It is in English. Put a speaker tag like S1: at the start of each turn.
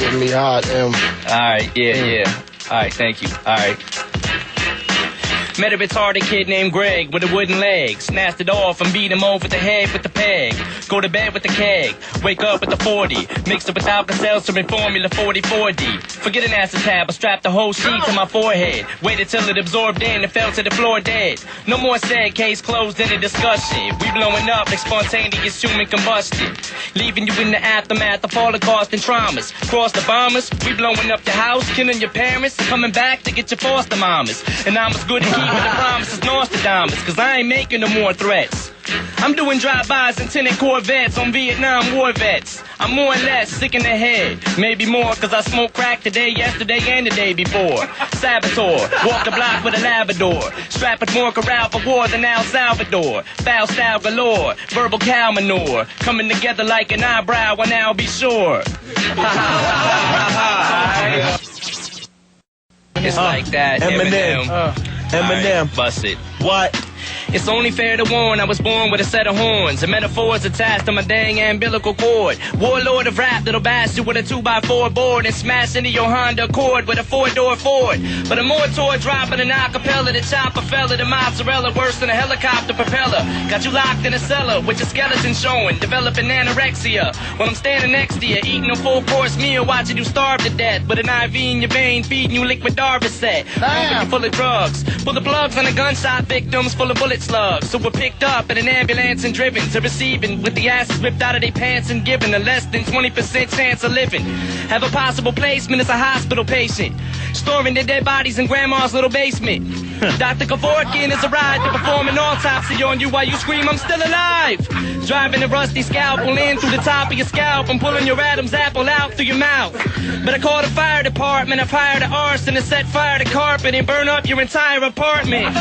S1: hitting me hard, Em.
S2: Alright, yeah. Alright, thank you. Alright. Met a retarded kid named Greg with a wooden leg. Snatched it off and beat him over the head with the peg. Go to bed with the keg. Wake up with the 40. Mix it with Alka-Seltzer and Formula 44D. Forget an acetab, I strapped the whole sheet to my forehead. Waited till it absorbed in and fell to the floor dead. No more said, case closed in a discussion. We blowing up like spontaneous human combustion. Leaving you in the aftermath of Holocaust and traumas. Cross the bombers, we blowing up your house, killing your parents, coming back to get your foster mamas. And I'm as good at keeping the promises Nostradamus, cause I ain't making no more threats. I'm doing drive-bys and tinted Corvettes on Vietnam war vets. I'm more or less sick in the head, maybe more cause I smoked crack today, yesterday, and the day before. Saboteur, walk the block with a Labrador, strapped with more corral for war than El Salvador. Foul style galore, verbal cow manure, coming together like an eyebrow, and I'll be sure. It's like that, Eminem.
S3: Eminem.
S2: Right, bust it.
S3: What?
S2: It's only fair to warn I was born with a set of horns and metaphors attached to my dang umbilical cord. Warlord of rap that'll bash you with a 2x4 board and smash into your Honda Accord with a 4-door Ford. But a mortar dropping an acapella, the chopper fella, the mozzarella worse than a helicopter propeller. Got you locked in a cellar with your skeleton showing, developing anorexia. While I'm standing next to you, eating a full-course meal, watching you starve to death with an IV in your vein, feeding you liquid Darvocet. Damn. Full of drugs, full of plugs on the gunshot victims, full of bullet slugs. So we're picked up in an ambulance and driven to receiving with the asses ripped out of their pants and given a less than 20% chance of living. Have a possible placement as a hospital patient, storing their dead bodies in grandma's little basement. Dr. Kevorkian is a ride to perform an autopsy on you while you scream, I'm still alive. Driving a rusty scalpel in through the top of your scalp and pulling your Adam's apple out through your mouth. But I called the fire department, I fired an arson and set fire to carpet and burn up your entire apartment.